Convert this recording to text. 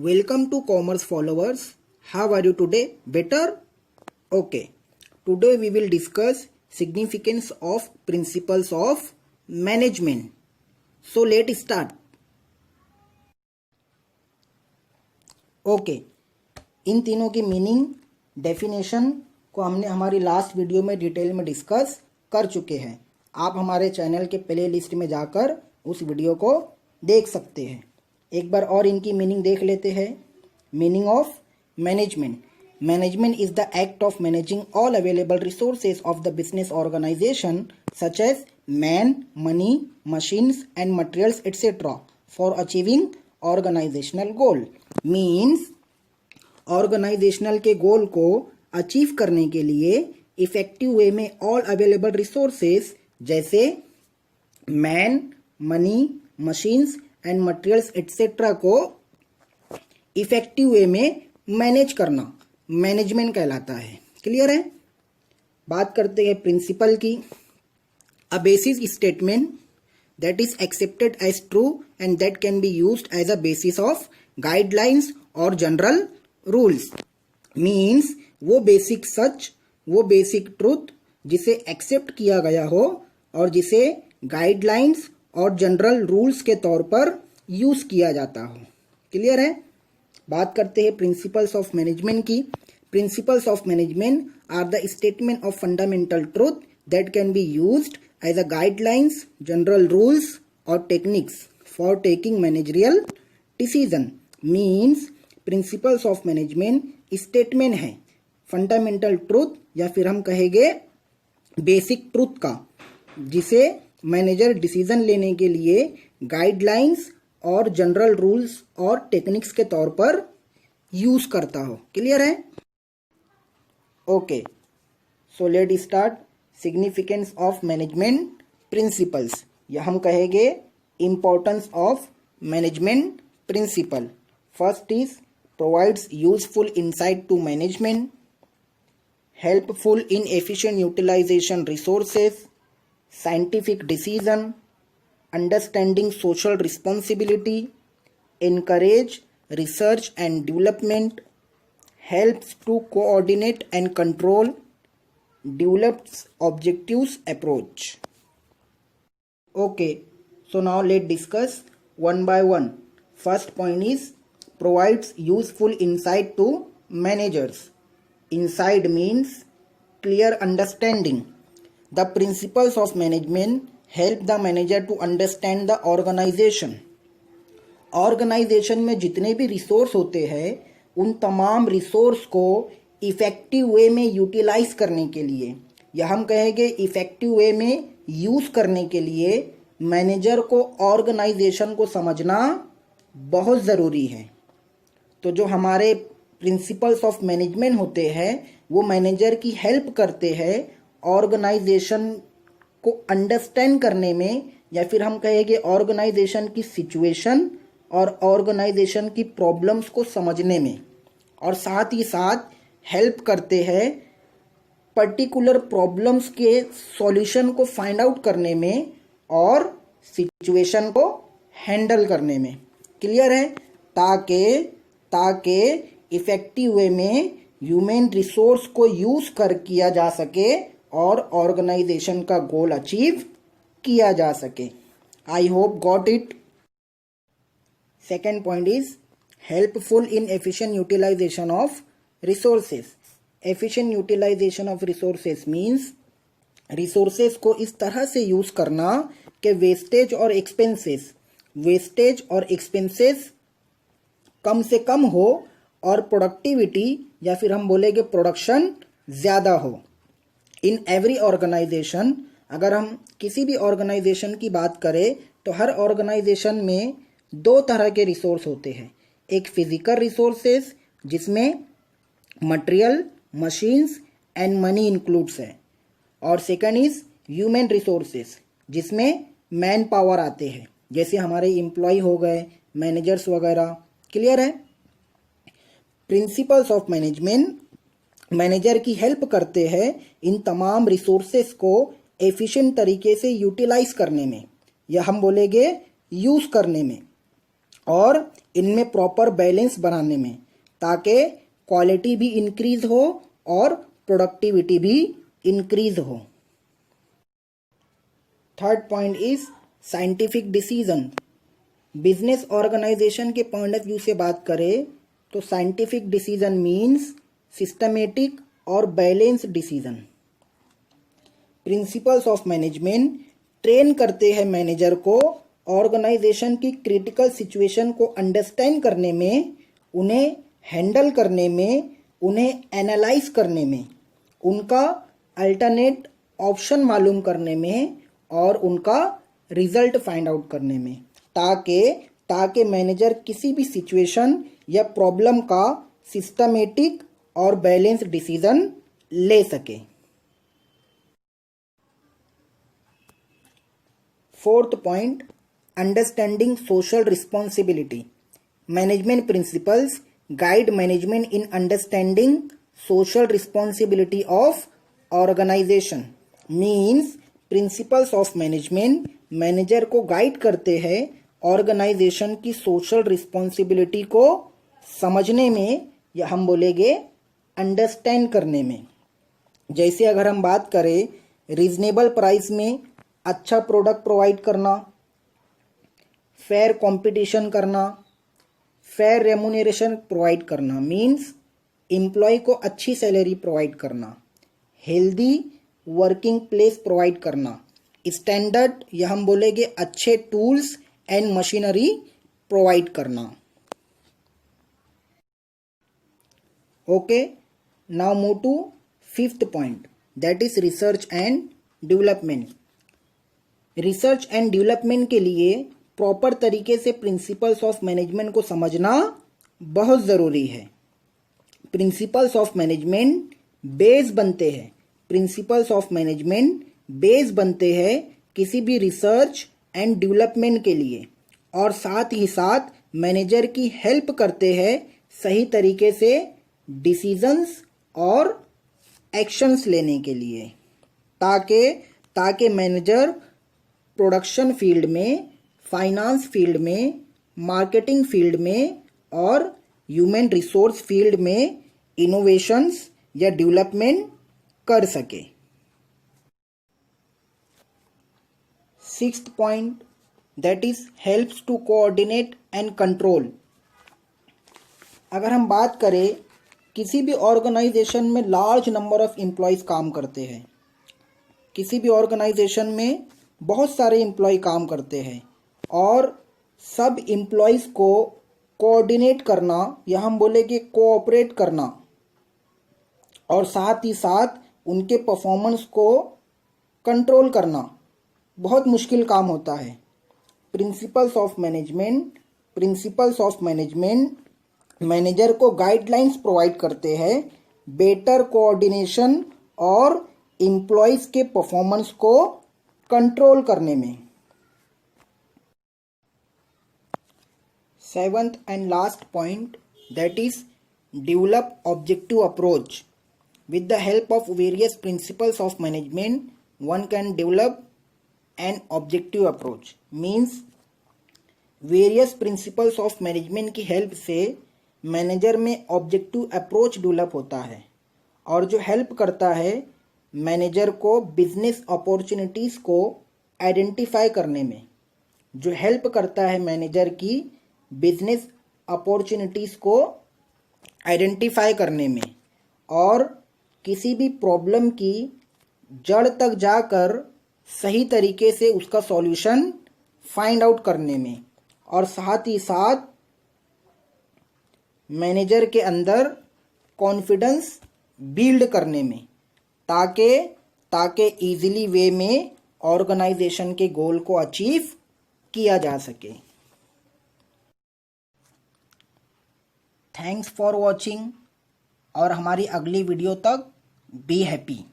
Welcome to Commerce followers. How are you today? Better? Okay. Today we will discuss significance of principles of management. So let's start. Okay. इन तीनों की meaning definition को हमने हमारी last video में detail में discuss कर चुके हैं। आप हमारे चैनल के प्ले लिस्ट में जाकर उस वीडियो को देख सकते हैं। एक बार और इनकी मीनिंग देख लेते हैं। Meaning of management. Management is the act of managing all available resources of the business organization such as man, money, machines and materials etcetera for achieving organizational goal. Means organizational के goal को achieve करने के लिए effective way में all available resources जैसे man, money, machines and materials etcetera को effective way में manage करना मैनेजमेंट कहलाता है। क्लियर है? बात करते हैं प्रिंसिपल की। A basis statement that is accepted as true and that can be used as a basis of guidelines और जनरल रूल्स। मीन्स वो बेसिक सच, वो बेसिक ट्रूथ जिसे एक्सेप्ट किया गया हो और जिसे गाइडलाइंस और जनरल रूल्स के तौर पर यूज किया जाता हो। क्लियर है? बात करते हैं प्रिंसिपल्स ऑफ मैनेजमेंट की। Principles of management are the statement of fundamental truth that can be used as a guidelines, general rules और techniques for taking managerial decision. Means principles of management statement है fundamental truth या फिर हम कहेंगे basic truth का, जिसे manager decision लेने के लिए गाइडलाइंस और जनरल रूल्स और टेक्निक्स के तौर पर यूज करता हो। क्लियर है? Okay, so let start. Significance of management principles, या हम कहेंगे importance of management principle. First is provides useful insight to management, helpful in efficient utilization resources, scientific decision, understanding social responsibility, encourage research and development, helps to coordinate and control, develops objectives approach. Okay, so now let's discuss one by one. First point is provides useful insight to managers. Insight means clear understanding. The principles of management help the manager to understand the organization. Organization में जितने भी resource होते हैं उन तमाम resource को effective way में utilise करने के लिए, या हम कहेंगे इफेक्टिव वे में यूज करने के लिए मैनेजर को ऑर्गेनाइजेशन को समझना बहुत ज़रूरी है। तो जो हमारे प्रिंसिपल्स ऑफ मैनेजमेंट होते हैं वो मैनेजर की हेल्प करते हैं ऑर्गेनाइजेशन को अंडरस्टैंड करने में, या फिर हम कहेंगे ऑर्गेनाइजेशन की सिचुएशन और ऑर्गेनाइजेशन की प्रॉब्लम्स को समझने में, और साथ ही साथ हेल्प करते हैं पर्टिकुलर प्रॉब्लम्स के सॉल्यूशन को फाइंड आउट करने में और सिचुएशन को हैंडल करने में। क्लियर है? ताकि इफेक्टिव वे में ह्यूमन रिसोर्स को यूज कर किया जा सके और ऑर्गेनाइजेशन का गोल अचीव किया जा सके। I hope got it. Second point is helpful in efficient utilization of resources. Efficient utilization of resources means resources को इस तरह से यूज करना कि वेस्टेज और एक्सपेंसेस कम से कम हो और प्रोडक्टिविटी या फिर हम बोलेंगे प्रोडक्शन ज़्यादा हो। इन एवरी ऑर्गेनाइजेशन, अगर हम किसी भी ऑर्गेनाइजेशन की बात करें तो हर ऑर्गेनाइजेशन में दो तरह के रिसोर्स होते हैं। एक फिजिकल रिसोर्सेज जिसमें material, machines and money includes है, और सेकंड इज ह्यूमन रिसोर्सेज जिसमें मैन पावर आते हैं, जैसे हमारे एम्प्लॉय हो गए, मैनेजर्स वगैरह। क्लियर है? प्रिंसिपल्स ऑफ मैनेजमेंट मैनेजर की हेल्प करते हैं इन तमाम रिसोर्सेस को एफिशिएंट तरीके से यूटिलाइज करने में, या हम बोलेंगे यूज करने में, और इनमें प्रॉपर बैलेंस बनाने में, ताकि क्वालिटी भी इंक्रीज हो और प्रोडक्टिविटी भी इंक्रीज हो। Third point is scientific decision. Business organization के पॉइंट ऑफ व्यू से बात करें तो साइंटिफिक डिसीजन मीन्स सिस्टमेटिक और balance decision. Principles of management train करते हैं मैनेजर को ऑर्गेनाइजेशन की क्रिटिकल सिचुएशन को अंडरस्टैंड करने में, उन्हें हैंडल करने में, उन्हें एनालाइज करने में, उनका अल्टरनेट ऑप्शन मालूम करने में और उनका रिजल्ट फाइंड आउट करने में, ताकि मैनेजर किसी भी सिचुएशन या प्रॉब्लम का सिस्टमेटिक और बैलेंस डिसीजन ले सके। Fourth point, understanding social responsibility. Management principles guide management in understanding social responsibility of organization. Means principles of management manager को गाइड करते हैं ऑर्गेनाइजेशन की सोशल रिस्पॉन्सिबिलिटी को समझने में, या हम बोलेंगे अंडरस्टैंड करने में। जैसे अगर हम बात करें रीजनेबल प्राइस में अच्छा प्रोडक्ट प्रोवाइड करना, फेयर कंपटीशन करना, फेयर रेम्यूनरेशन प्रोवाइड करना, मीन्स एम्प्लॉय को अच्छी सैलरी प्रोवाइड करना, हेल्दी वर्किंग प्लेस प्रोवाइड करना, स्टैंडर्ड या हम बोलेंगे अच्छे टूल्स एंड मशीनरी प्रोवाइड करना। Okay, now move to fifth point, that is research and development. Research and development के लिए प्रॉपर तरीके से प्रिंसिपल्स ऑफ मैनेजमेंट को समझना बहुत ज़रूरी है। प्रिंसिपल्स ऑफ मैनेजमेंट बेस बनते हैं, प्रिंसिपल्स ऑफ मैनेजमेंट बेस बनते हैं किसी भी रिसर्च एंड डेवलपमेंट के लिए, और साथ ही साथ मैनेजर की हेल्प करते हैं सही तरीके से डिसीजंस और एक्शंस लेने के लिए, ताकि मैनेजर प्रोडक्शन फील्ड में, फाइनेंस फील्ड में, मार्केटिंग फील्ड में और ह्यूमन रिसोर्स फील्ड में इनोवेशंस या डेवलपमेंट कर सके। Sixth point, that is helps to coordinate and control. अगर हम बात करें किसी भी ऑर्गेनाइजेशन में लार्ज नंबर ऑफ एम्प्लॉयज़ काम करते हैं, किसी भी ऑर्गेनाइजेशन में बहुत सारे एम्प्लॉय काम करते हैं और सब एम्प्लॉयज़ को कोऑर्डिनेट करना या हम बोले कि कोऑपरेट करना और साथ ही साथ उनके परफॉर्मेंस को कंट्रोल करना बहुत मुश्किल काम होता है। प्रिंसिपल्स ऑफ मैनेजमेंट मैनेजर को गाइडलाइंस प्रोवाइड करते हैं बेटर कोऑर्डिनेशन और एम्प्लॉयज़ के परफॉर्मेंस को कंट्रोल करने में। Seventh and last point, that is develop objective approach. With the help of various principles of management, one can develop an objective approach. Means various principles of management की help से manager में objective approach develop होता है और जो help करता है manager को बिजनेस अपॉर्चुनिटीज़ को आइडेंटिफाई करने में, जो हेल्प करता है मैनेजर की बिजनेस अपॉर्चुनिटीज़ को आइडेंटिफाई करने में और किसी भी प्रॉब्लम की जड़ तक जाकर सही तरीके से उसका सॉल्यूशन फाइंड आउट करने में, और साथ ही साथ मैनेजर के अंदर कॉन्फिडेंस बिल्ड करने में, ताकि इजीली वे में ऑर्गेनाइजेशन के गोल को अचीव किया जा सके। थैंक्स फॉर वॉचिंग और हमारी अगली वीडियो तक बी हैप्पी।